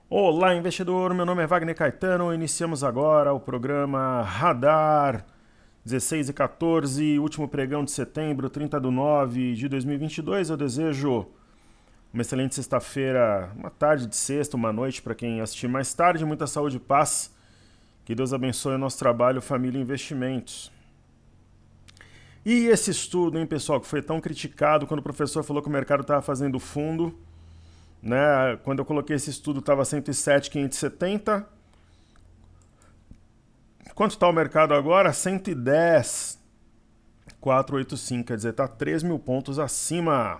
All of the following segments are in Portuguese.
Olá, investidor. Meu nome é Wagner Caetano. Iniciamos agora o programa Radar 16 e 14, último pregão de setembro, 30/9/2022. Eu desejo uma excelente sexta-feira, uma tarde de sexta, uma noite para quem assistir mais tarde. Muita saúde e paz. Que Deus abençoe o nosso trabalho, família e investimentos. E esse estudo, hein, pessoal, que foi tão criticado quando o professor falou que o mercado estava fazendo fundo, né? Quando eu coloquei esse estudo estava 107.570. Quanto está o mercado agora? 110.485, quer dizer, está 3 mil pontos acima.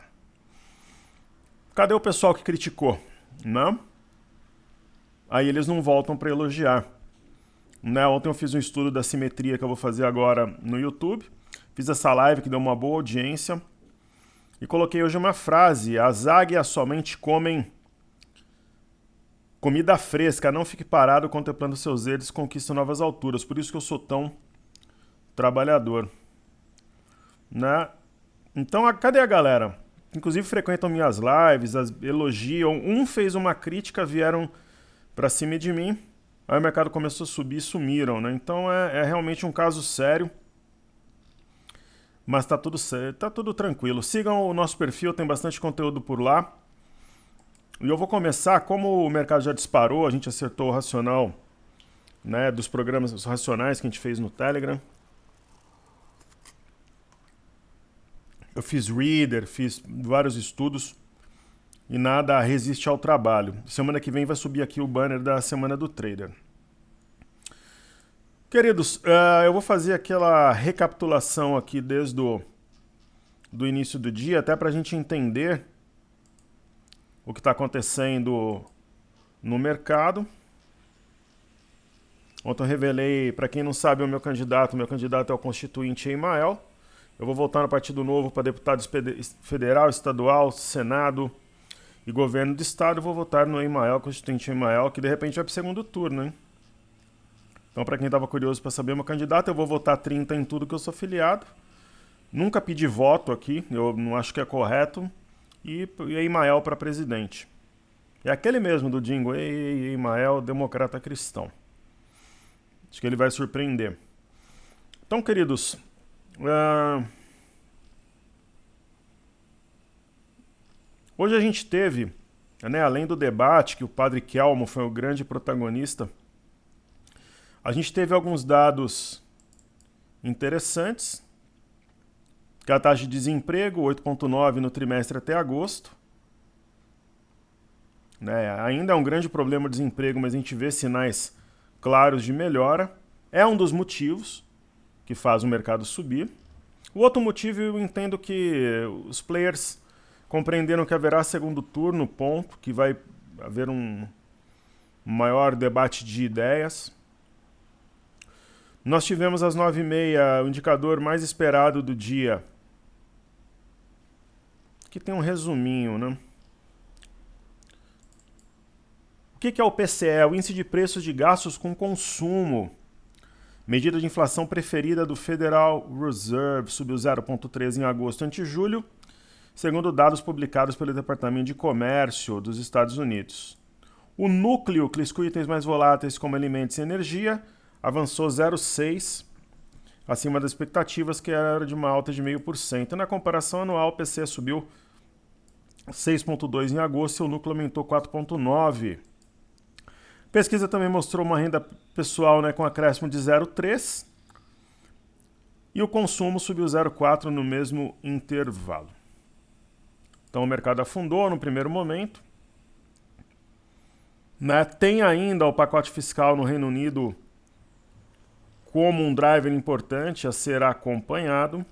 Cadê o pessoal que criticou? Não? Aí eles não voltam para elogiar. Né? Ontem eu fiz um estudo da simetria que eu vou fazer agora no YouTube. Fiz essa live que deu uma boa audiência. E coloquei hoje uma frase: as águias somente comem comida fresca, não fique parado contemplando seus erros e conquista novas alturas. Por isso que eu sou tão trabalhador. Né? Então, cadê a galera? Inclusive frequentam minhas lives, elogiam. Um fez uma crítica, vieram pra cima de mim. Aí o mercado começou a subir e sumiram, né? Então é realmente um caso sério. Mas tá tudo certo, tá tudo tranquilo. Sigam o nosso perfil, tem bastante conteúdo por lá. E eu vou começar, como o mercado já disparou, a gente acertou o racional, né, dos programas os racionais que a gente fez no Telegram. Eu fiz reader, fiz vários estudos e nada resiste ao trabalho. Semana que vem vai subir aqui o banner da Semana do Trader. Queridos, eu vou fazer aquela recapitulação aqui desde do início do dia, até para a gente entender o que está acontecendo no mercado. Ontem eu revelei, para quem não sabe, o meu candidato é o constituinte Emael. Eu vou voltar no Partido Novo para deputado federal, estadual, Senado e governo do estado. Eu vou votar no Emael, constituinte Emael, que de repente vai para o segundo turno, hein? Então, para quem estava curioso para saber meu candidato, eu vou votar 30 em tudo que eu sou filiado. Nunca pedi voto aqui, eu não acho que é correto. E Emael para presidente. É aquele mesmo do Dingo, Emael, democrata cristão. Acho que ele vai surpreender. Então, queridos, hoje a gente teve, né, além do debate, que o padre Kelmo foi o grande protagonista, a gente teve alguns dados interessantes. Que a taxa de desemprego, 8,9 no trimestre até agosto. Né, ainda é um grande problema o desemprego, mas a gente vê sinais claros de melhora. É um dos motivos que faz o mercado subir. O outro motivo, eu entendo que os players compreenderam que haverá segundo turno, ponto, que vai haver um maior debate de ideias. Nós tivemos às 9h30 o indicador mais esperado do dia. Aqui tem um resuminho, né? O que é o PCE? O Índice de Preços de Gastos com Consumo. Medida de inflação preferida do Federal Reserve subiu 0,13 em agosto ante julho, segundo dados publicados pelo Departamento de Comércio dos Estados Unidos. O núcleo, que exclui itens mais voláteis como alimentos e energia, avançou 0,6 acima das expectativas, que era de uma alta de 0,5%. Na comparação anual, o PCE subiu 6,2 em agosto e o núcleo aumentou 4,9. Pesquisa também mostrou uma renda pessoal, né, com acréscimo de 0,3 e o consumo subiu 0,4 no mesmo intervalo. Então o mercado afundou no primeiro momento. Né? Tem ainda o pacote fiscal no Reino Unido como um driver importante a ser acompanhado.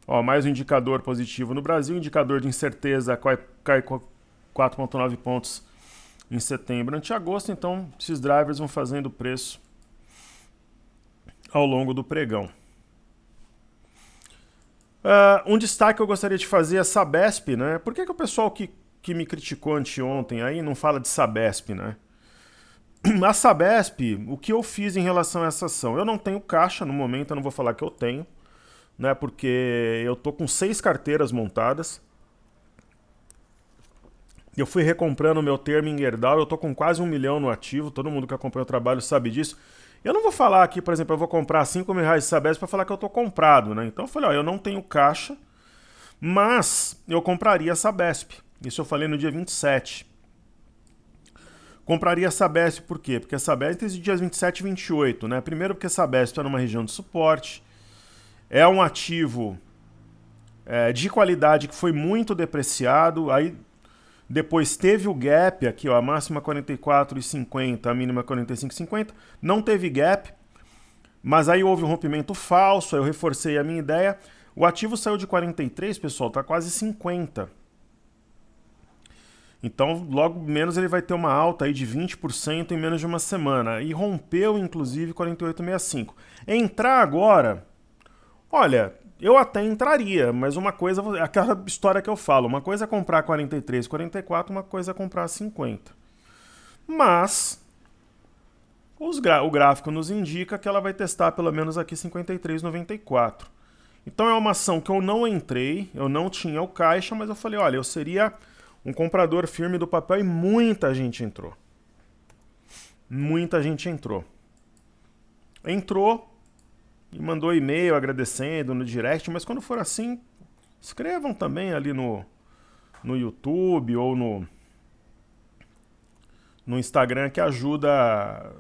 Ó, mais um indicador positivo no Brasil, indicador de incerteza cai 4,9 pontos em setembro ante agosto, então esses drivers vão fazendo preço ao longo do pregão. Um destaque que eu gostaria de fazer é a Sabesp, né? Por que o pessoal que me criticou anteontem aí não fala de Sabesp, né? A Sabesp, o que eu fiz em relação a essa ação? Eu não tenho caixa no momento, eu não vou falar que eu tenho, né? Porque eu tô com 6 carteiras montadas. Eu fui recomprando o meu termo em Gerdau, eu tô com quase 1 milhão no ativo, todo mundo que acompanha o trabalho sabe disso. Eu não vou falar aqui, por exemplo, eu vou comprar 5 mil reais de Sabesp para falar que eu tô comprado, né? Então eu falei, ó, eu não tenho caixa, mas eu compraria a Sabesp. Isso eu falei no dia 27. Compraria a Sabesp por quê? Porque a Sabesp tem os dias 27 e 28, né? Primeiro porque a Sabesp está numa região de suporte, é um ativo de qualidade que foi muito depreciado, aí depois teve o gap aqui, ó, a máxima 44,50, a mínima 45,50, não teve gap, mas aí houve um rompimento falso, aí eu reforcei a minha ideia, o ativo saiu de 43, pessoal, tá quase 50. Então, logo menos ele vai ter uma alta aí de 20% em menos de uma semana. E rompeu, inclusive, 48,65. Entrar agora, olha, eu até entraria, mas uma coisa, aquela história que eu falo, uma coisa é comprar 43, 44, uma coisa é comprar 50. Mas o gráfico nos indica que ela vai testar pelo menos aqui 53,94. Então é uma ação que eu não entrei, eu não tinha o caixa, mas eu falei, olha, eu seria um comprador firme do papel e muita gente entrou. Muita gente entrou. Entrou e mandou e-mail agradecendo no direct, mas quando for assim, escrevam também ali no YouTube ou no Instagram, que ajuda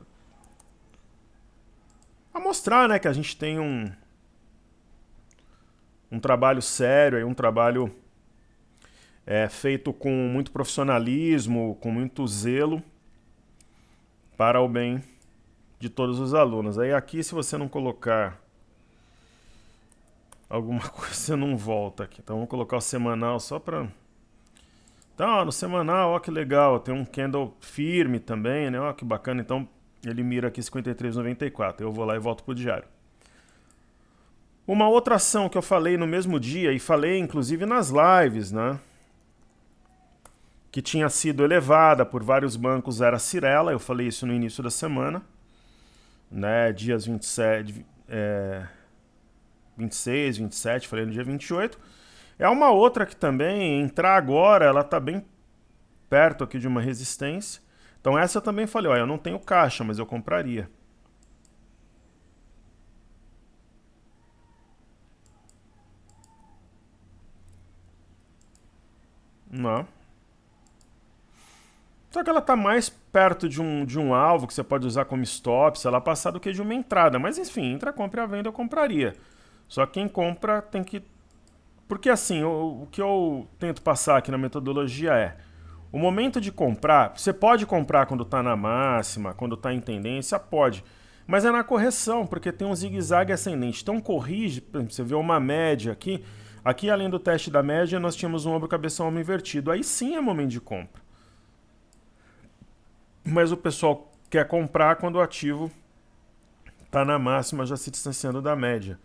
a mostrar, né, que a gente tem um trabalho sério, aí, um trabalho feito com muito profissionalismo, com muito zelo, para o bem de todos os alunos. Aí aqui, se você não colocar alguma coisa, você não volta aqui. Então vamos colocar o semanal só para... Então, ó, no semanal, ó que legal, tem um candle firme também, né? Ó que bacana. Então ele mira aqui 53,94. Eu vou lá e volto pro diário. Uma outra ação que eu falei no mesmo dia, e falei inclusive nas lives, né? Que tinha sido elevada por vários bancos, era a Cyrela. Eu falei isso no início da semana, né? Dias 27, 26, 27, falei no dia 28. É uma outra que também, entrar agora, ela está bem perto aqui de uma resistência. Então essa eu também falei, ó, eu não tenho caixa, mas eu compraria. Não. Só que ela está mais perto de um alvo que você pode usar como stop, se ela passar, do que de uma entrada. Mas enfim, entra, compra e a venda eu compraria. Só quem compra tem que... Porque assim, o que eu tento passar aqui na metodologia é... O momento de comprar, você pode comprar quando está na máxima, quando está em tendência, pode. Mas é na correção, porque tem um zigue-zague ascendente. Então corrige, por exemplo, você vê uma média aqui. Aqui, além do teste da média, nós tínhamos um ombro, cabeção, ombro invertido. Aí sim é momento de compra. Mas o pessoal quer comprar quando o ativo está na máxima, já se distanciando da média.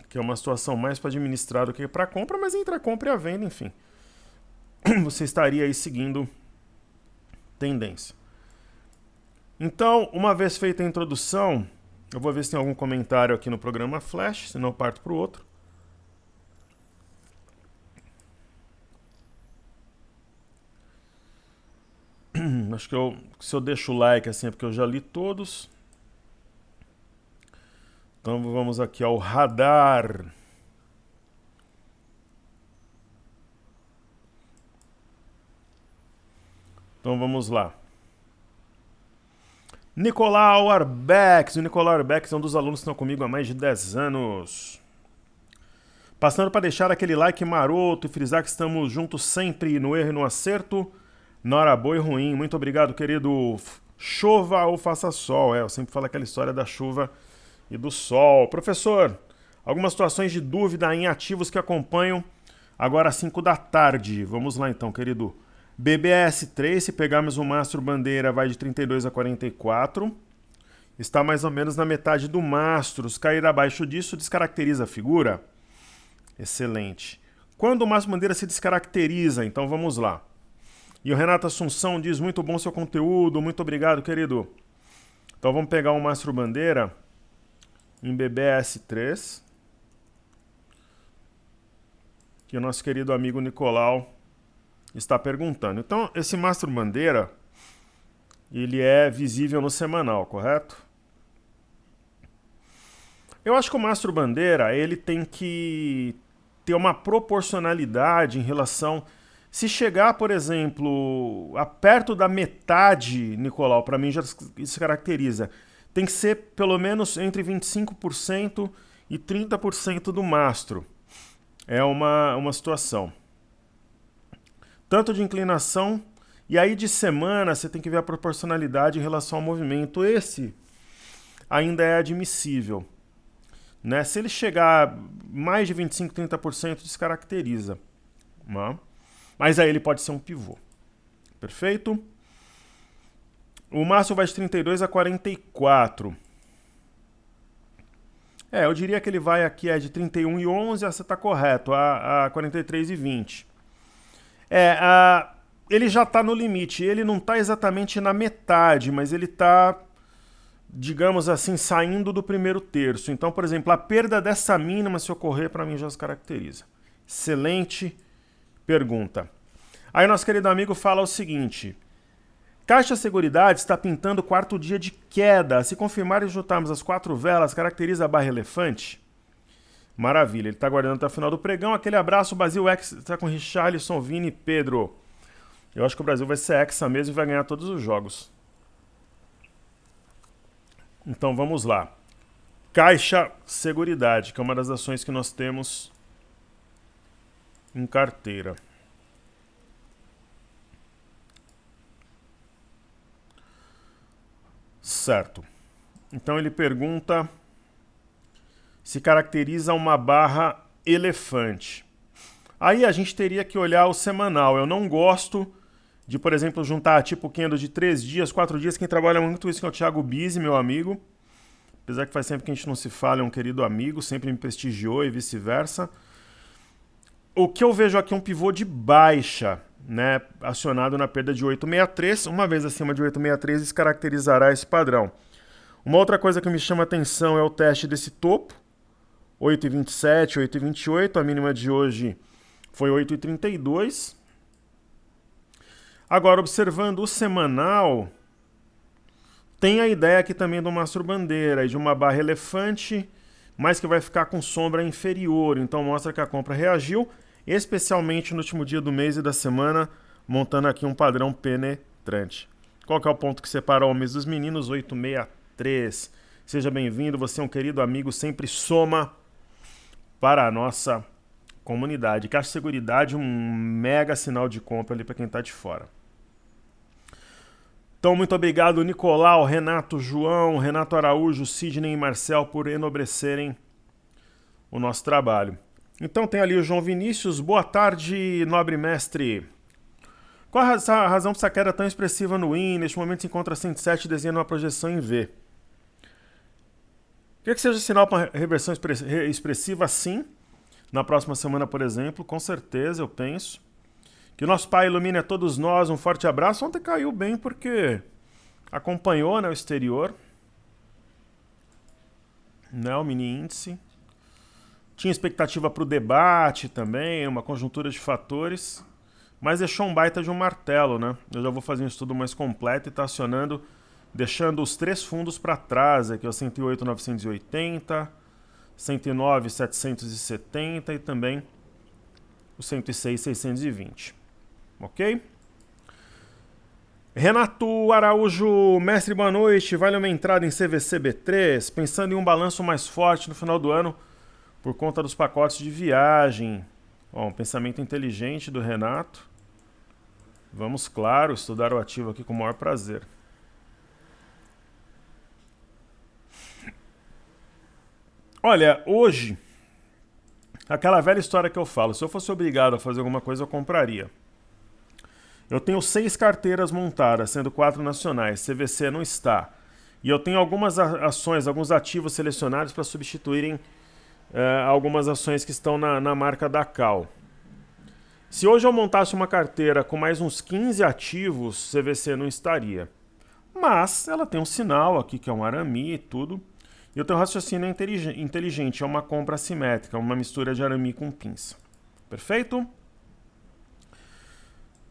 Que é uma situação mais para administrar do que para compra, mas entre a compra e a venda, enfim. Você estaria aí seguindo tendência. Então, uma vez feita a introdução, eu vou ver se tem algum comentário aqui no programa Flash, senão eu parto para o outro. Acho que se eu deixo o like assim é porque eu já li todos. Então vamos aqui ao radar. Então vamos lá. Nicolau Arbex. O Nicolau Arbex é um dos alunos que estão comigo há mais de 10 anos. Passando para deixar aquele like maroto e frisar que estamos juntos sempre no erro e no acerto, na hora boa e ruim. Muito obrigado, querido. Chova ou faça sol. Eu sempre falo aquela história da chuva e do sol. Professor, algumas situações de dúvida em ativos que acompanham agora às 5 da tarde. Vamos lá então, querido. BBS3, se pegarmos o mastro bandeira, vai de 32 a 44. Está mais ou menos na metade do mastro. Se cair abaixo disso, descaracteriza a figura. Excelente. Quando o mastro bandeira se descaracteriza, então vamos lá. E o Renato Assunção diz, muito bom seu conteúdo, muito obrigado, querido. Então vamos pegar o mastro bandeira em BBS3, que o nosso querido amigo Nicolau está perguntando. Então, esse mastro bandeira, ele é visível no semanal, correto? Eu acho que o mastro bandeira, ele tem que ter uma proporcionalidade em relação... Se chegar, por exemplo, a perto da metade, Nicolau, para mim já se caracteriza. Tem que ser pelo menos entre 25% e 30% do mastro. É uma situação. Tanto de inclinação, e aí de semana você tem que ver a proporcionalidade em relação ao movimento. Esse ainda é admissível. Né? Se ele chegar mais de 25%, 30%, descaracteriza. Né? Mas aí ele pode ser um pivô. Perfeito? O Márcio vai de 32 a 44. Eu diria que ele vai aqui de 31 e 11, você está correto, a 43 e 20. Ele já está no limite, ele não está exatamente na metade, mas ele está, digamos assim, saindo do primeiro terço. Então, por exemplo, a perda dessa mínima, se ocorrer, para mim já se caracteriza. Excelente pergunta. Aí nosso querido amigo fala o seguinte: Caixa Seguridade está pintando o quarto dia de queda. Se confirmar e juntarmos as 4 velas, caracteriza a barra elefante? Maravilha, ele está aguardando até o final do pregão. Aquele abraço, Brasil Hexa, está com Richarlison, Vini e Pedro. Eu acho que o Brasil vai ser Hexa mesmo e vai ganhar todos os jogos. Então vamos lá. Caixa Seguridade, que é uma das ações que nós temos em carteira. Certo. Então ele pergunta se caracteriza uma barra elefante. Aí a gente teria que olhar o semanal. Eu não gosto de, por exemplo, juntar tipo candle de 3 dias, 4 dias. Quem trabalha muito isso é o Thiago Bizzi, meu amigo. Apesar que faz tempo que a gente não se fala, é um querido amigo, sempre me prestigiou e vice-versa. O que eu vejo aqui é um pivô de baixa, né, acionado na perda de 863. Uma vez acima de 863, descaracterizará esse padrão. Uma outra coisa que me chama a atenção é o teste desse topo. 8,27, 8,28. A mínima de hoje foi 8,32. Agora, observando o semanal, tem a ideia aqui também do mastro bandeira e de uma barra elefante, mas que vai ficar com sombra inferior. Então mostra que a compra reagiu, especialmente no último dia do mês e da semana, montando aqui um padrão penetrante. Qual que é o ponto que separa homens dos meninos? 863. Seja bem-vindo, você é um querido amigo, sempre soma para a nossa comunidade. Caixa Seguridade, um mega sinal de compra ali para quem está de fora. Então, muito obrigado, Nicolau, Renato, João, Renato Araújo, Sidney e Marcel por enobrecerem o nosso trabalho. Então tem ali o João Vinícius. Boa tarde, nobre mestre. Qual a razão para essa queda tão expressiva no IN? Neste momento se encontra 107 desenhando uma projeção em V. Quer que seja sinal para reversão expressiva? Sim. Na próxima semana, por exemplo, com certeza, eu penso. Que o nosso Pai ilumine a todos nós. Um forte abraço. Ontem caiu bem porque acompanhou, né, o exterior. Né, o mini índice. Tinha expectativa para o debate também, uma conjuntura de fatores. Mas deixou um baita de um martelo, né? Eu já vou fazer um estudo mais completo e está acionando, deixando os 3 fundos para trás, aqui, o 108.980, 109.770 e também o 106.620. Ok? Renato Araújo, mestre, boa noite. Vale uma entrada em CVC-B3, pensando em um balanço mais forte no final do ano por conta dos pacotes de viagem. Bom, um pensamento inteligente do Renato. Vamos, claro, estudar o ativo aqui com o maior prazer. Olha, hoje, aquela velha história que eu falo, se eu fosse obrigado a fazer alguma coisa, eu compraria. Eu tenho 6 carteiras montadas, sendo 4 nacionais, CVC não está. E eu tenho algumas ações, alguns ativos selecionados para substituírem algumas ações que estão na marca da Cal. Se hoje eu montasse uma carteira com mais uns 15 ativos, CVC não estaria. Mas ela tem um sinal aqui, que é um arame e tudo. E eu tenho um raciocínio inteligente, é uma compra assimétrica, uma mistura de arame com pinça. Perfeito?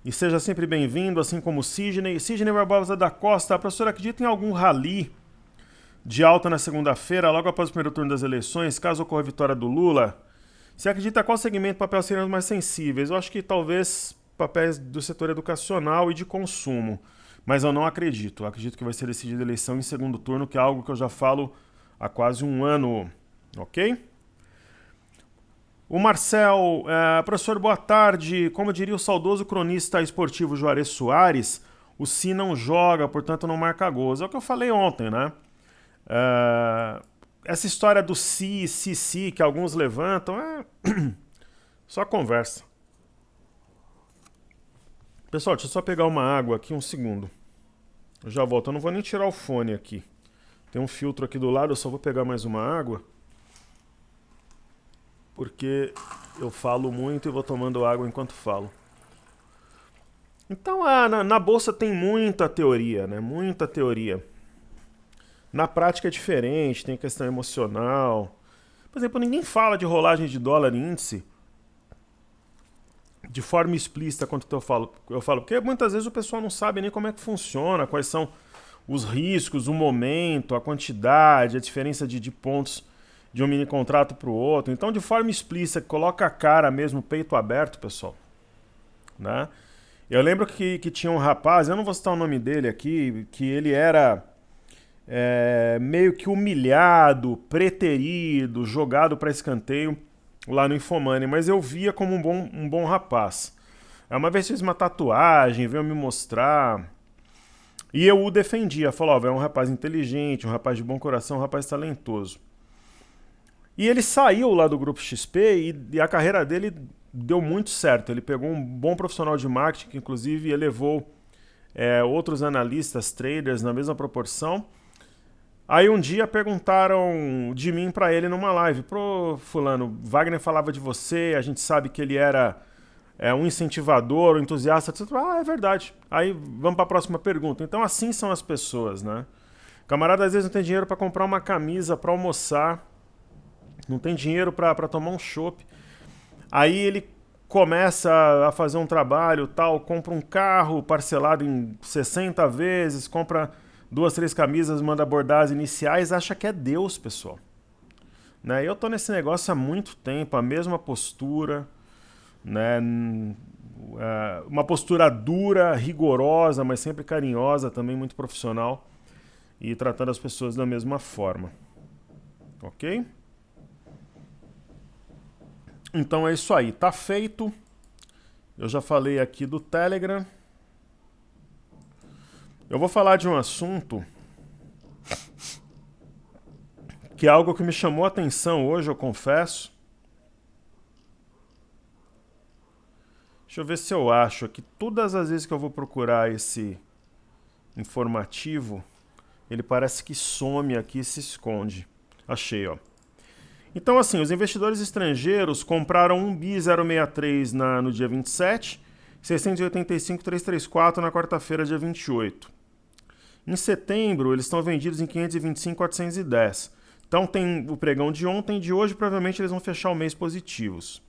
E seja sempre bem-vindo, assim como o Sidney. Sidney Barbosa da Costa, a professora acredita em algum rally de alta na segunda-feira, logo após o primeiro turno das eleições, caso ocorra a vitória do Lula? Você acredita qual segmento de papel seriam os mais sensíveis? Eu acho que talvez papéis do setor educacional e de consumo. Mas eu não acredito. Eu acredito que vai ser decidida a eleição em segundo turno, que é algo que eu já falo há quase um ano. Ok? O Marcel, professor, boa tarde. Como diria o saudoso cronista esportivo Juarez Soares, o Si não joga, portanto não marca gols. É o que eu falei ontem, né? Essa história do si, que alguns levantam, é só conversa. Pessoal, deixa eu só pegar uma água aqui, um segundo. Eu já volto, eu não vou nem tirar o fone aqui. Tem um filtro aqui do lado, eu só vou pegar mais uma água. Porque eu falo muito e vou tomando água enquanto falo. Então, na bolsa tem muita teoria, né? Muita teoria. Na prática é diferente, tem questão emocional. Por exemplo, ninguém fala de rolagem de dólar em índice de forma explícita quanto eu falo, porque muitas vezes o pessoal não sabe nem como é que funciona, quais são os riscos, o momento, a quantidade, a diferença de pontos de um mini contrato para o outro. Então, de forma explícita, coloca a cara mesmo, peito aberto, pessoal. Né? Eu lembro que tinha um rapaz, eu não vou citar o nome dele aqui, que ele era meio que humilhado, preterido, jogado para escanteio lá no Infomani, mas eu via como um bom rapaz. Uma vez fez uma tatuagem, veio me mostrar, e eu o defendia, falava, é um rapaz inteligente, um rapaz de bom coração, um rapaz talentoso. E ele saiu lá do Grupo XP e a carreira dele deu muito certo. Ele pegou um bom profissional de marketing, que inclusive elevou outros analistas, traders na mesma proporção. Aí um dia perguntaram de mim pra ele numa live, pro fulano, Wagner falava de você, a gente sabe que ele era um incentivador, um entusiasta, etc. É verdade. Aí vamos pra próxima pergunta. Então assim são as pessoas, né? Camarada às vezes não tem dinheiro pra comprar uma camisa, pra almoçar, não tem dinheiro pra tomar um chopp. Aí ele começa a fazer um trabalho, tal, compra um carro parcelado em 60 vezes, compra 2, 3 camisas, manda bordar as iniciais, acha que é Deus, pessoal. Né? Eu tô nesse negócio há muito tempo, a mesma postura, né? Uma postura dura, rigorosa, mas sempre carinhosa, também muito profissional, e tratando as pessoas da mesma forma. Ok? Então é isso aí, tá feito. Eu já falei aqui do Telegram. Eu vou falar de um assunto que é algo que me chamou a atenção hoje, eu confesso. Deixa eu ver se eu acho aqui. Todas as vezes que eu vou procurar esse informativo, ele parece que some aqui e se esconde. Achei, ó. Então, assim, os investidores estrangeiros compraram 1 bi 063 no dia 27, 685.334 na quarta-feira, dia 28. Em setembro, eles estão vendidos em 525.410. Então tem o pregão de ontem, de hoje provavelmente eles vão fechar o mês positivos.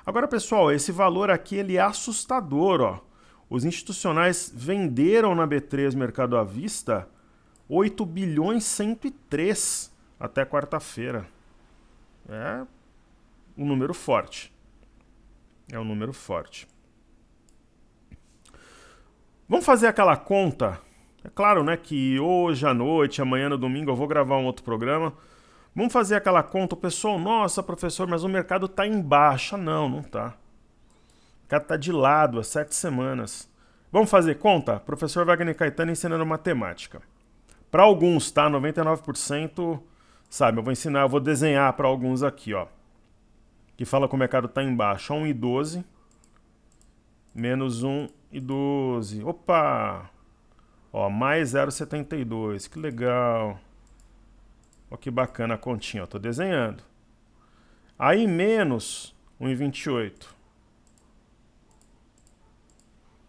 Agora, pessoal, esse valor aqui ele é assustador, ó. Os institucionais venderam na B3 Mercado à Vista 8 bilhões 103 até quarta-feira. É um número forte. É um número forte. Vamos fazer aquela conta. É claro, né, que hoje à noite, amanhã no domingo, eu vou gravar um outro programa. Vamos fazer aquela conta. O pessoal, nossa, professor, mas o mercado está em baixa. Não, não está. O mercado está de lado há 7 semanas. Vamos fazer conta? Professor Wagner Caetano ensinando matemática. Para alguns, tá? 99%, sabe? Eu vou desenhar para alguns aqui, ó. Que fala que o mercado está em baixa. 1,12 menos 1,12. Opa! Ó, mais 0,72. Que legal. Ó, que bacana a continha. Eu tô desenhando. Aí menos 1,28.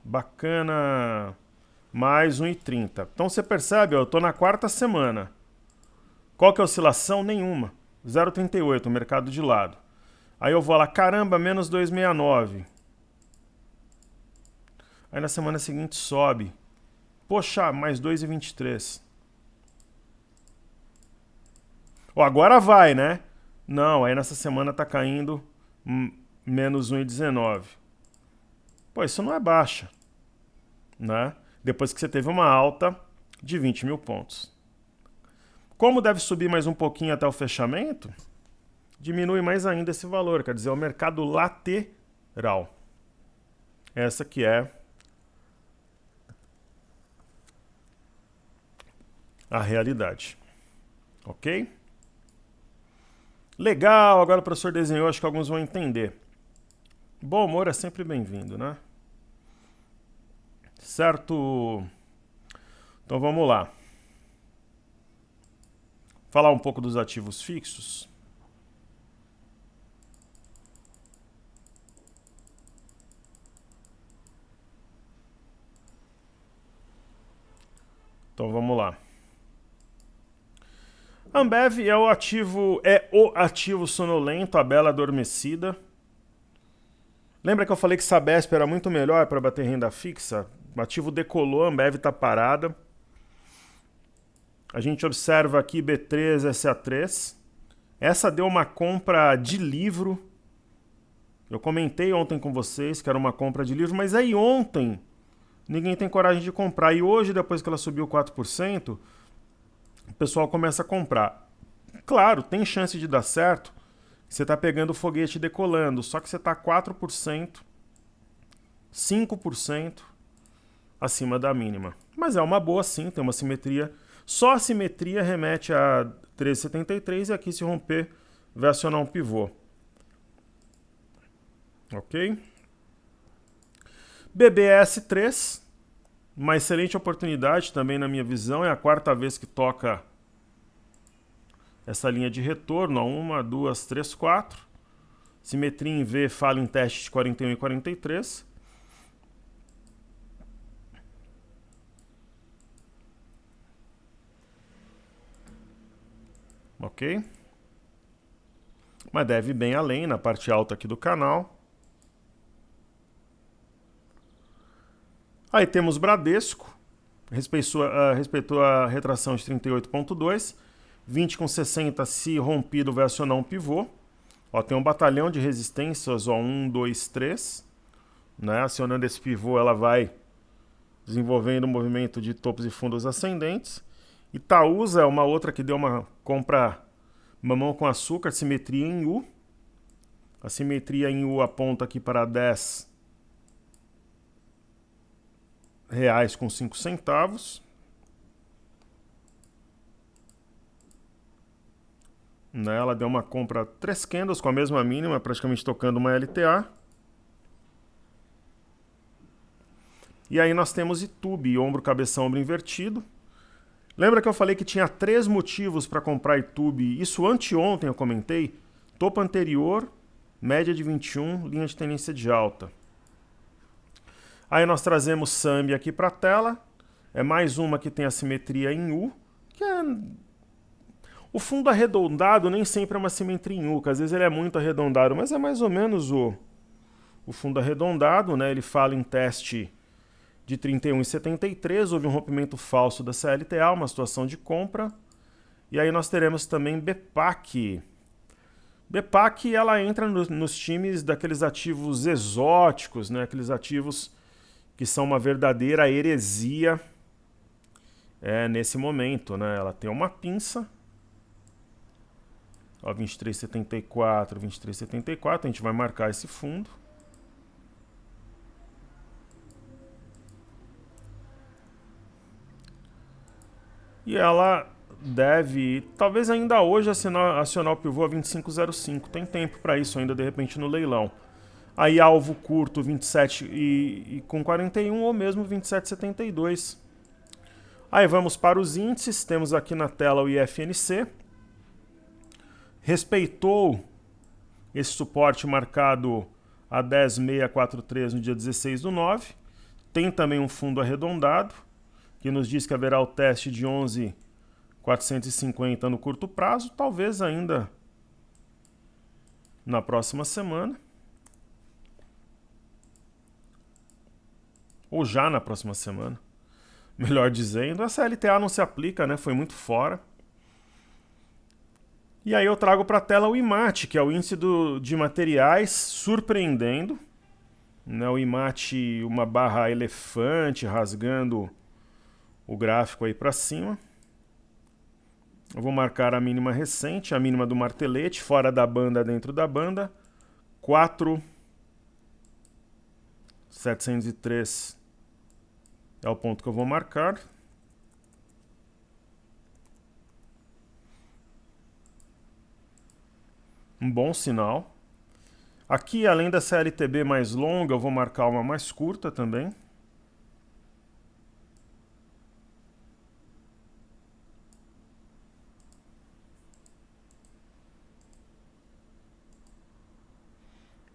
Bacana. Mais 1,30. Então você percebe, ó, eu tô na quarta semana. Qual que é a oscilação? Nenhuma. 0,38, o mercado de lado. Aí eu vou lá, caramba, menos 2,69. Aí na semana seguinte sobe. Poxa, mais 2,23. Ó, agora vai, né? Não, aí nessa semana tá caindo menos 1,19. Pô, isso não é baixa, né? Depois que você teve uma alta de 20 mil pontos. Como deve subir mais um pouquinho até o fechamento, diminui mais ainda esse valor, quer dizer, é o mercado lateral. Essa que é a realidade. Ok? Legal, agora o professor desenhou, acho que alguns vão entender. Bom humor é sempre bem-vindo, né? Certo? Então vamos lá. Falar um pouco dos ativos fixos. Então vamos lá. Ambev é o ativo sonolento, a bela adormecida. Lembra que eu falei que Sabesp era muito melhor para bater renda fixa? O ativo decolou, a Ambev está parada. A gente observa aqui B3, SA3. Essa deu uma compra de livro. Eu comentei ontem com vocês que era uma compra de livro, mas aí ontem ninguém tem coragem de comprar. E hoje, depois que ela subiu 4%, o pessoal começa a comprar. Claro, tem chance de dar certo. Você está pegando o foguete e decolando, só que você está 4%, 5% acima da mínima. Mas é uma boa sim, tem uma simetria. Só a simetria remete a 13,73 e aqui se romper vai acionar um pivô. Ok? BBS3, uma excelente oportunidade também na minha visão, é a quarta vez que toca essa linha de retorno, 1, 2, 3, 4. Simetria em V fala em teste de 41 e 43. Ok? Mas deve ir bem além, na parte alta aqui do canal. Aí temos Bradesco, respeitou a retração de 38,2. 20 com 60, se rompido, vai acionar um pivô. Ó, tem um batalhão de resistências, ó, 1, 2, 3. Né? Acionando esse pivô, ela vai desenvolvendo um movimento de topos e fundos ascendentes. Itaúsa é uma outra que deu uma compra mamão com açúcar, simetria em U. A simetria em U aponta aqui para 10 reais com 5 centavos. Né? Ela deu uma compra 3 candles com a mesma mínima, praticamente tocando uma LTA. E aí nós temos Itube, ombro, cabeção, ombro invertido. Lembra que eu falei que tinha 3 motivos para comprar Itube? Isso anteontem eu comentei. Topo anterior, média de 21, linha de tendência de alta. Aí nós trazemos Sambi aqui para a tela. É mais uma que tem a simetria em U, que é... O fundo arredondado nem sempre é uma simetria em U, que às vezes ele é muito arredondado, mas é mais ou menos o fundo arredondado, né? Ele fala em teste de 31,73, houve um rompimento falso da CLTA, uma situação de compra. E aí nós teremos também BPAC. BPAC, ela entra nos times daqueles ativos exóticos, né? Aqueles ativos que são uma verdadeira heresia nesse momento, né? Ela tem uma pinça. Ó, 23,74, 23,74, a gente vai marcar esse fundo. E ela deve, talvez ainda hoje, acionar o pivô a 25,05. Tem tempo para isso ainda, de repente, no leilão. Aí alvo curto 27 e com 41 ou mesmo 27,72. Aí vamos para os índices, temos aqui na tela o IFNC. Respeitou esse suporte marcado a 10,643 no dia 16/9. Tem também um fundo arredondado, que nos diz que haverá o teste de 11,450 no curto prazo, talvez ainda na próxima semana. ou já na próxima semana, melhor dizendo. A CLTA não se aplica, né? Foi muito fora. E aí eu trago para a tela o IMAT, que é o índice de materiais, surpreendendo. Né? O IMAT, uma barra elefante rasgando o gráfico aí para cima. Eu vou marcar a mínima recente, a mínima do martelete, fora da banda, dentro da banda. 4.703 é o ponto que eu vou marcar. Um bom sinal. Aqui, além da CLTB mais longa, eu vou marcar uma mais curta também.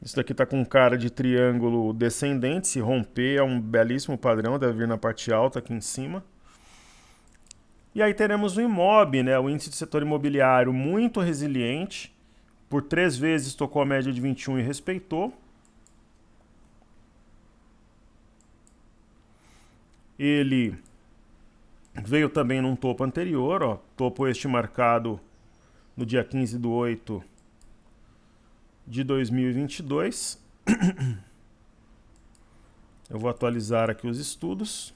Isso daqui está com cara de triângulo descendente. Se romper é um belíssimo padrão, deve vir na parte alta aqui em cima. E aí teremos o IMOB, né, o índice de setor imobiliário muito resiliente. Por 3 vezes tocou a média de 21 e respeitou. Ele veio também num topo anterior, ó, topo este marcado no dia 15/8 de 2022. Eu vou atualizar aqui os estudos.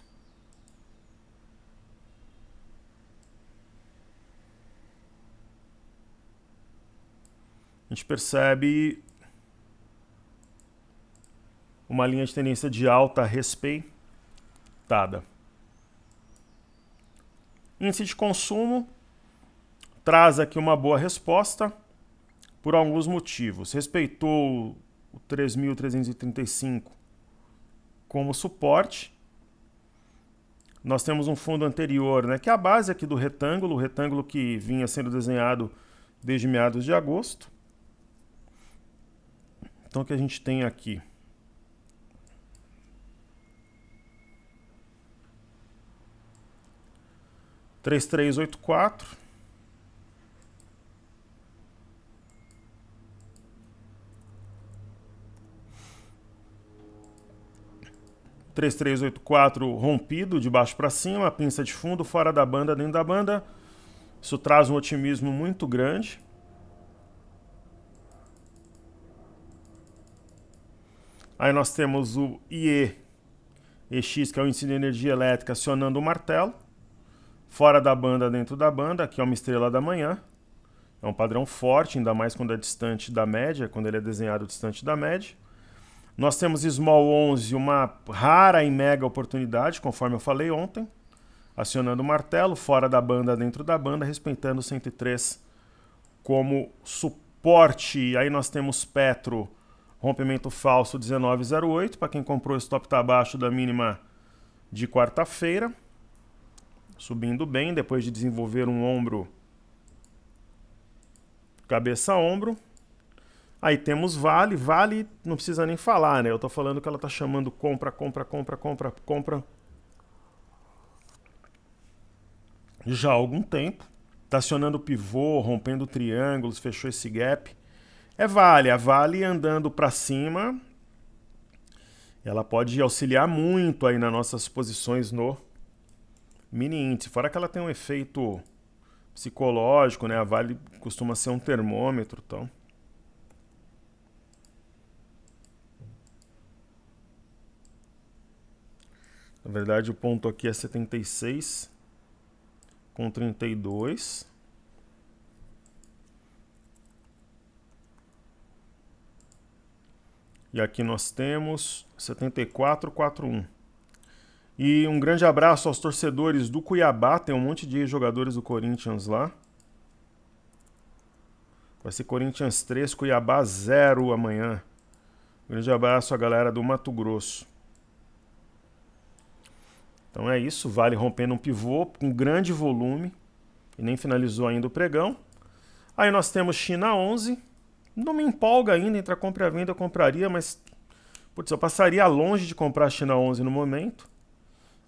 A gente percebe uma linha de tendência de alta respeitada. Índice de consumo traz aqui uma boa resposta por alguns motivos. Respeitou o 3.335 como suporte. Nós temos um fundo anterior, né, que é a base aqui do retângulo, o retângulo que vinha sendo desenhado desde meados de agosto. Então o que a gente tem aqui? Três, 3.384. Três, 3.8.4 rompido de baixo para cima, pinça de fundo, fora da banda, dentro da banda. Isso traz um otimismo muito grande. Aí nós temos o IE-EX, que é o índice de energia elétrica, acionando o martelo. Fora da banda, dentro da banda, aqui é uma estrela da manhã. É um padrão forte, ainda mais quando é distante da média, quando ele é desenhado distante da média. Nós temos Small 11, uma rara e mega oportunidade, conforme eu falei ontem. Acionando o martelo, fora da banda, dentro da banda, respeitando o 103 como suporte. Aí nós temos Petro, rompimento falso 19,08, para quem comprou, o stop está abaixo da mínima de quarta-feira. Subindo bem, depois de desenvolver um ombro, cabeça-ombro. Aí temos Vale. Vale não precisa nem falar, né? Eu tô falando que ela tá chamando compra, compra, compra, compra, compra já há algum tempo. Tá acionando o pivô, rompendo triângulos, fechou esse gap. É Vale. A Vale andando para cima, ela pode auxiliar muito aí nas nossas posições no mini índice. Fora que ela tem um efeito psicológico, né? A Vale costuma ser um termômetro, então. Na verdade, o ponto aqui é 76 com 32. E aqui nós temos 74,41. E um grande abraço aos torcedores do Cuiabá. Tem um monte de jogadores do Corinthians lá. Vai ser Corinthians 3, Cuiabá 0 amanhã. Um grande abraço à galera do Mato Grosso. Então é isso, Vale rompendo um pivô com grande volume. E nem finalizou ainda o pregão. Aí nós temos China 11. Não me empolga ainda entre a compra e a venda, eu compraria, mas putz, eu passaria longe de comprar a China 11 no momento.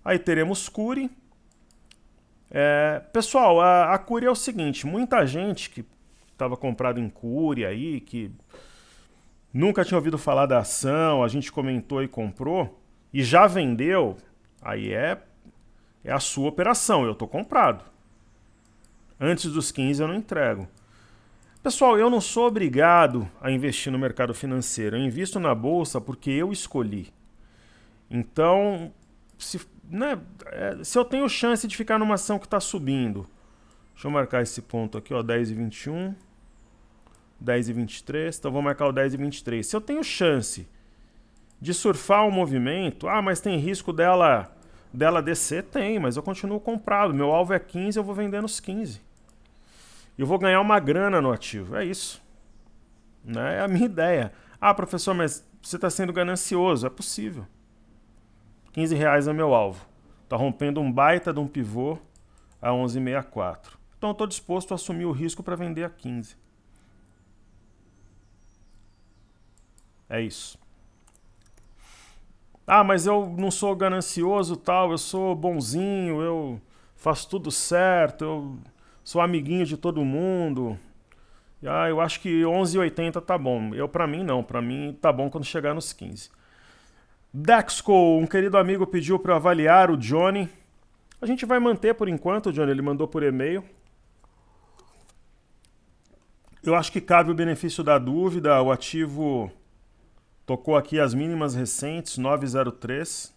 Aí teremos Cury. Pessoal, a Cury é o seguinte, muita gente que estava comprado em Cury aí, que nunca tinha ouvido falar da ação, a gente comentou e comprou, e já vendeu, aí é a sua operação, eu estou comprado. Antes dos 15 eu não entrego. Pessoal, eu não sou obrigado a investir no mercado financeiro. Eu invisto na bolsa porque eu escolhi. Então, se eu tenho chance de ficar numa ação que está subindo, deixa eu marcar esse ponto aqui, ó, 10,21, 10,23, então vou marcar o 10,23. Se eu tenho chance de surfar um movimento, mas tem risco dela descer? Tem, mas eu continuo comprado. Meu alvo é 15, eu vou vender nos 15. Eu vou ganhar uma grana no ativo, é isso. Né? É a minha ideia. Professor, mas você está sendo ganancioso. É possível. R$15 é meu alvo. Está rompendo um baita de um pivô a 11,64. Então eu estou disposto a assumir o risco para vender a 15. É isso. Mas eu não sou ganancioso, tal, eu sou bonzinho, eu faço tudo certo, eu sou amiguinho de todo mundo. Eu acho que 11,80 tá bom. Para mim não, para mim tá bom quando chegar nos 15. Dexco, um querido amigo pediu para avaliar o Johnny. A gente vai manter por enquanto, Johnny, ele mandou por e-mail. Eu acho que cabe o benefício da dúvida, o ativo tocou aqui as mínimas recentes, 9,03.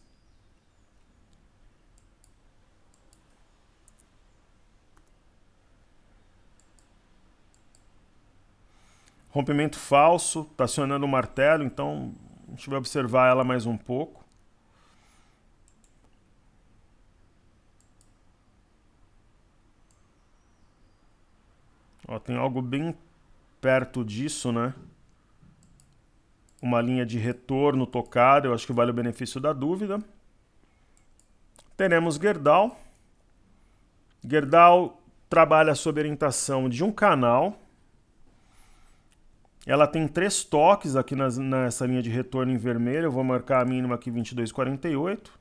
Rompimento falso, está acionando o martelo, então a gente vai observar ela mais um pouco. Tem algo bem perto disso, né? Uma linha de retorno tocada, eu acho que vale o benefício da dúvida. Teremos Gerdau. Gerdau trabalha sob orientação de um canal. Ela tem 3 toques aqui nessa linha de retorno em vermelho. Eu vou marcar a mínima aqui 22,48.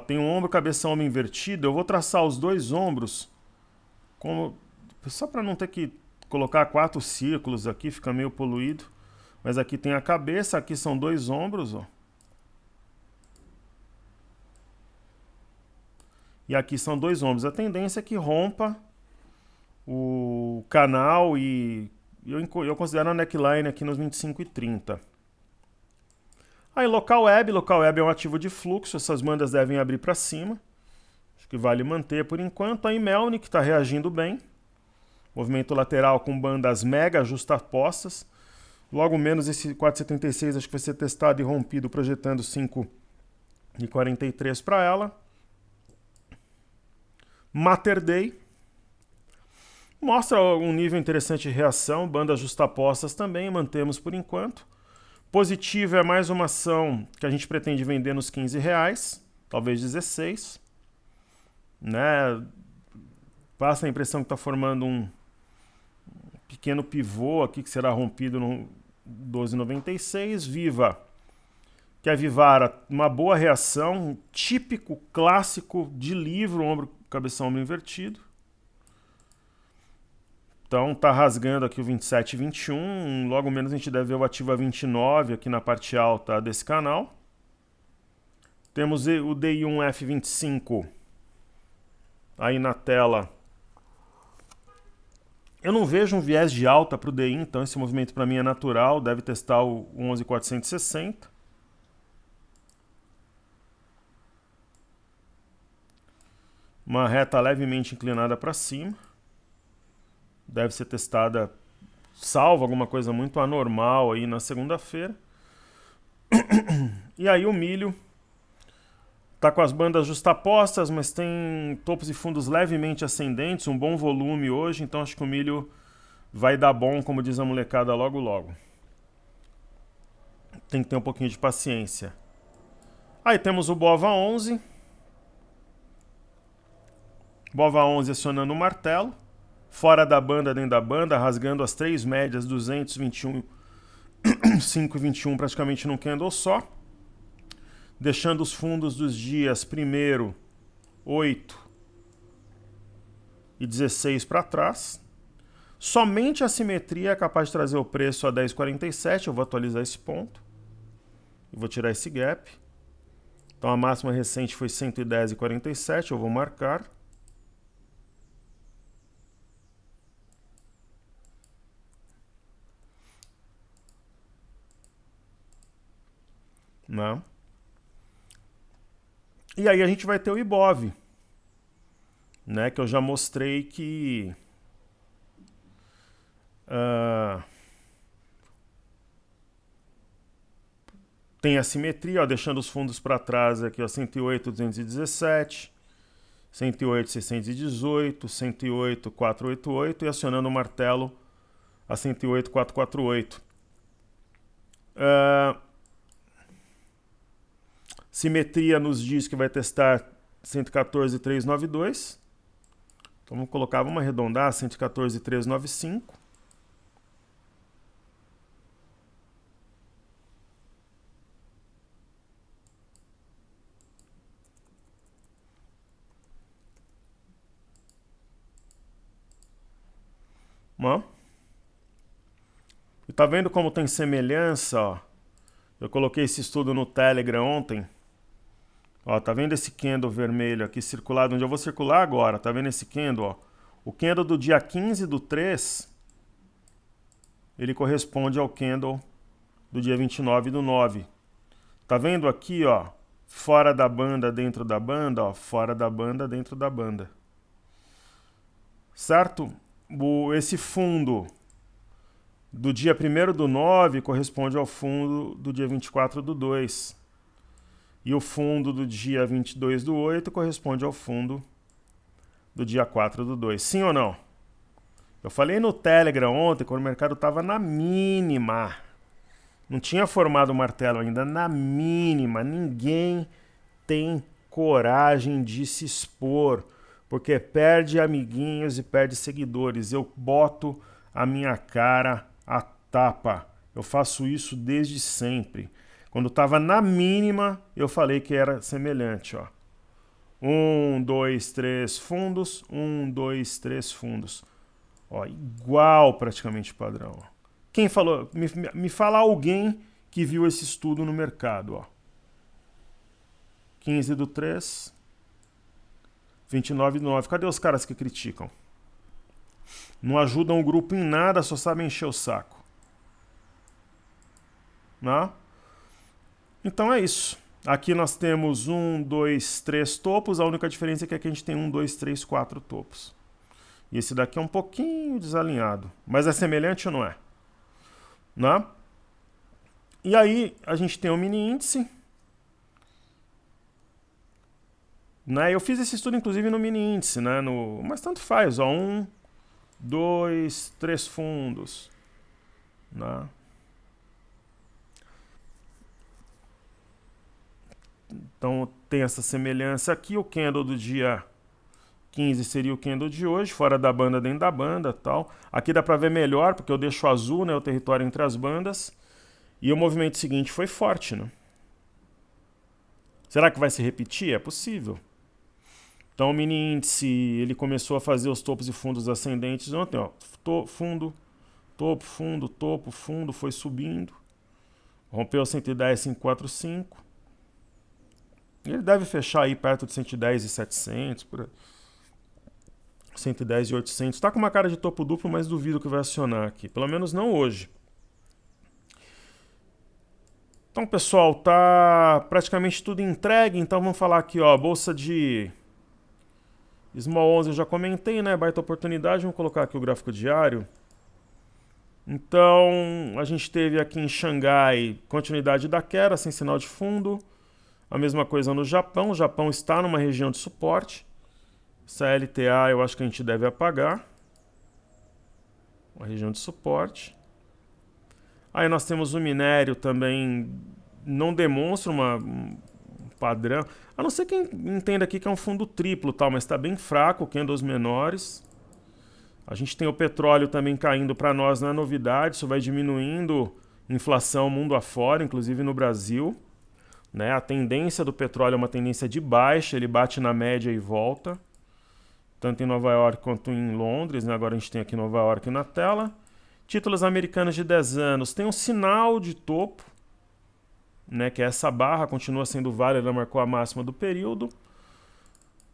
Tem um ombro, cabeção, ombro invertido. Eu vou traçar os 2 ombros só para não ter que colocar 4 círculos aqui, fica meio poluído. Mas aqui tem a cabeça, aqui são 2 ombros, ó. E aqui são 2 ombros. A tendência é que rompa o canal e eu considero a neckline aqui nos 25,30. Aí local web é um ativo de fluxo, essas bandas devem abrir para cima. Acho que vale manter por enquanto. Aí Melnick está reagindo bem. Movimento lateral com bandas mega justapostas. Logo menos esse 4,76 acho que vai ser testado e rompido, projetando 5,43 para ela. Mater Dei mostra um nível interessante de reação, bandas justapostas também, mantemos por enquanto. Positivo é mais uma ação que a gente pretende vender nos R$15, talvez 16. Né? Passa a impressão que está formando um pequeno pivô aqui que será rompido no 12,96. Viva, que é Vivara, uma boa reação, típico, clássico de livro, ombro, cabeção, ombro invertido. Então tá rasgando aqui o 27,21, logo menos a gente deve ver o ativo a 29 aqui na parte alta desse canal. Temos o DI1F25 aí na tela. Eu não vejo um viés de alta para o DI, então esse movimento para mim é natural, deve testar o 11,460. Uma reta levemente inclinada para cima. Deve ser testada, salvo alguma coisa muito anormal aí na segunda-feira. E aí o milho está com as bandas justapostas, mas tem topos e fundos levemente ascendentes, um bom volume hoje, então acho que o milho vai dar bom, como diz a molecada, logo logo. Tem que ter um pouquinho de paciência. Aí temos o Bova 11. Bova 11 acionando o martelo. Fora da banda, dentro da banda, rasgando as 3 médias, 221, 5,21 praticamente num candle só. Deixando os fundos dos dias 1º 8,16 para trás. Somente a simetria é capaz de trazer o preço a 10,47. Eu vou atualizar esse ponto. E vou tirar esse gap. Então a máxima recente foi 110,47. Eu vou marcar. Não. E aí a gente vai ter o Ibov, né, que eu já mostrei que tem assimetria, ó, deixando os fundos para trás aqui, ó, 108,217, 108,618, 108,488 e acionando o martelo a 108,448. Simetria nos diz que vai testar 114,392. Então vamos colocar, vamos arredondar 114,395. Bom. E tá vendo como tem semelhança, ó? Eu coloquei esse estudo no Telegram ontem. Ó, tá vendo esse candle vermelho aqui circulado, onde eu vou circular agora? Tá vendo esse candle, ó? O candle do dia 15/3, ele corresponde ao candle do dia 29/9. Tá vendo aqui, ó? Fora da banda, dentro da banda, ó. Fora da banda, dentro da banda. Certo? Esse fundo do dia 1º/9 corresponde ao fundo do dia 24/2. E o fundo do dia 22/8 corresponde ao fundo do dia 4/2. Sim ou não? Eu falei no Telegram ontem, quando o mercado estava na mínima. Não tinha formado o martelo ainda, na mínima. Ninguém tem coragem de se expor, porque perde amiguinhos e perde seguidores. Eu boto a minha cara a tapa. Eu faço isso desde sempre. Quando estava na mínima, eu falei que era semelhante, ó. 1, 2, 3 fundos, 1, 2, 3 fundos. Ó, igual praticamente padrão. Ó. Quem falou? Me fala alguém que viu esse estudo no mercado, ó. 15/3, 29/9. Cadê os caras que criticam? Não ajudam o grupo em nada, só sabem encher o saco. Não? Então é isso. Aqui nós temos 1, 2, 3 topos. A única diferença é que aqui a gente tem 1, 2, 3, 4 topos. E esse daqui é um pouquinho desalinhado. Mas é semelhante ou não é? Né? E aí a gente tem o mini índice. Né? Eu fiz esse estudo inclusive no mini índice, né? Mas tanto faz. Ó. 1, 2, 3 fundos. Né? Então tem essa semelhança aqui, o candle do dia 15 seria o candle de hoje, fora da banda, dentro da banda, tal. Aqui dá para ver melhor, porque eu deixo azul, né, o território entre as bandas. E o movimento seguinte foi forte, né? Será que vai se repetir? É possível. Então o mini índice, ele começou a fazer os topos e fundos ascendentes ontem, ó. Fundo, topo, fundo, foi subindo. Rompeu 110,545. Ele deve fechar aí perto de 110,700, por aí. 110,800. Está com uma cara de topo duplo, mas duvido que vai acionar aqui. Pelo menos não hoje. Então, pessoal, tá praticamente tudo entregue. Então, vamos falar aqui, ó. Bolsa de Small 11 eu já comentei, né? Baita oportunidade. Vamos colocar aqui o gráfico diário. Então, a gente teve aqui em Xangai continuidade da queda, sem sinal de fundo. A mesma coisa no Japão. O Japão está numa região de suporte. Essa LTA eu acho que a gente deve apagar. Uma região de suporte. Aí nós temos o minério também. Não demonstra um padrão. A não ser quem entenda aqui que é um fundo triplo, tal, mas está bem fraco, candles menores. A gente tem o petróleo também caindo para nós, não é novidade. Isso vai diminuindo inflação mundo afora, inclusive no Brasil. né? A tendência do petróleo é uma tendência de baixa, ele bate na média e volta, tanto em Nova York quanto em Londres, né? Agora a gente tem aqui Nova York na tela. Títulos americanos de 10 anos, tem um sinal de topo, né? Que é essa barra, continua sendo válida, ela marcou a máxima do período.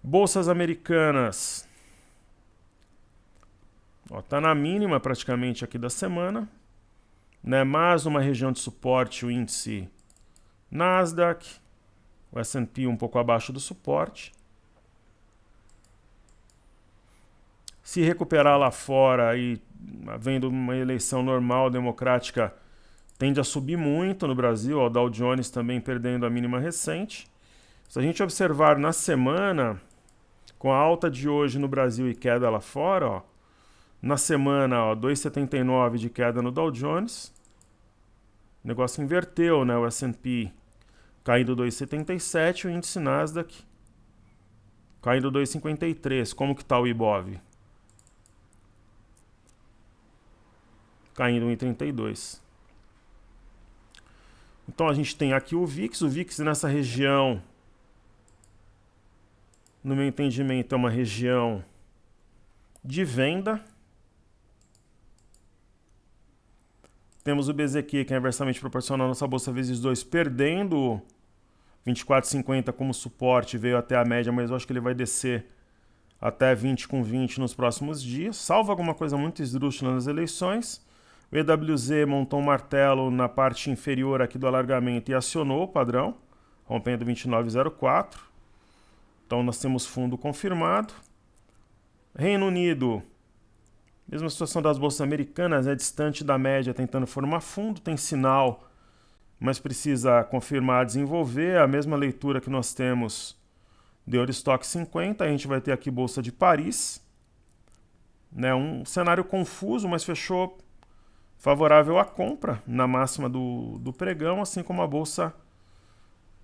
Bolsas americanas, está na mínima praticamente aqui da semana, né? Mais uma região de suporte, o índice Nasdaq, o S&P um pouco abaixo do suporte. Se recuperar lá fora e havendo uma eleição normal, democrática, tende a subir muito no Brasil, o Dow Jones também perdendo a mínima recente. Se a gente observar na semana, com a alta de hoje no Brasil e queda lá fora, ó, na semana, 2,79 de queda no Dow Jones. O negócio inverteu, né? O S&P caindo 2,77, o índice Nasdaq caindo 2,53. Como que está o Ibov? Caindo 1,32. Então a gente tem aqui o VIX nessa região, no meu entendimento, é uma região de venda. Temos o BZQ, que é inversamente proporcional à nossa bolsa vezes 2, perdendo 24,50 como suporte, veio até a média, mas eu acho que ele vai descer até 20,20 nos próximos dias, salvo alguma coisa muito esdrúxula nas eleições. O EWZ montou um martelo na parte inferior aqui do alargamento e acionou o padrão, rompendo 29,04. Então nós temos fundo confirmado. Reino Unido, mesma situação das bolsas americanas, é distante da média, tentando formar fundo, tem sinal, mas precisa confirmar, desenvolver. A mesma leitura que nós temos de Eurostock 50, a gente vai ter aqui Bolsa de Paris, né? Um cenário confuso, mas fechou favorável à compra na máxima do pregão, assim como a Bolsa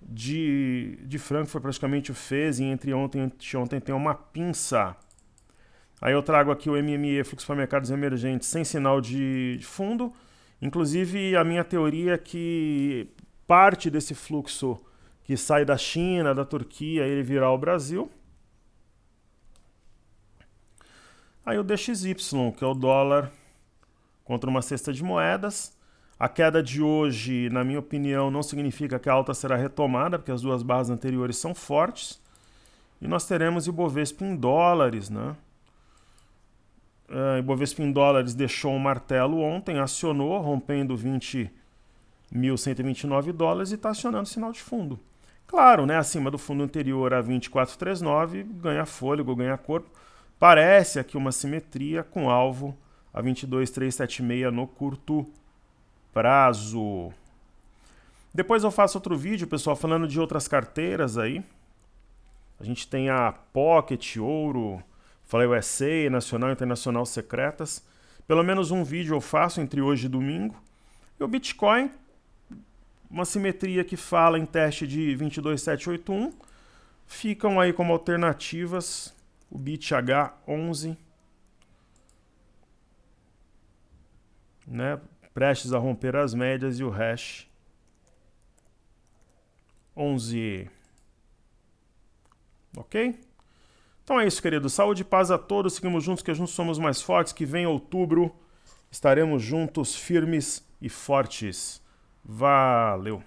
de Frankfurt praticamente fez, e entre ontem e anteontem tem uma pinça. Aí eu trago aqui o MME, Fluxo para Mercados Emergentes, sem sinal de fundo. Inclusive, a minha teoria é que parte desse fluxo que sai da China, da Turquia, ele virá ao Brasil. Aí o DXY, que é o dólar contra uma cesta de moedas. A queda de hoje, na minha opinião, não significa que a alta será retomada, porque as duas barras anteriores são fortes. E nós teremos Ibovespa em dólares, né? Ibovespa em dólares deixou um martelo ontem, acionou, rompendo 20.129 dólares e está acionando sinal de fundo. Claro, né, acima do fundo anterior a 24,39, ganha fôlego, ganha corpo. Parece aqui uma simetria com alvo a 22,376 no curto prazo. Depois eu faço outro vídeo, pessoal, falando de outras carteiras aí. A gente tem a Pocket, Ouro, falei o SA, Nacional e Internacional Secretas. Pelo menos um vídeo eu faço entre hoje e domingo. E o Bitcoin, uma simetria que fala em teste de 22,781. Ficam aí como alternativas o BitH11, né, prestes a romper as médias, e o Hash 11. Ok? Então é isso, querido. Saúde e paz a todos. Seguimos juntos, que juntos somos mais fortes. Que vem outubro estaremos juntos, firmes e fortes. Valeu!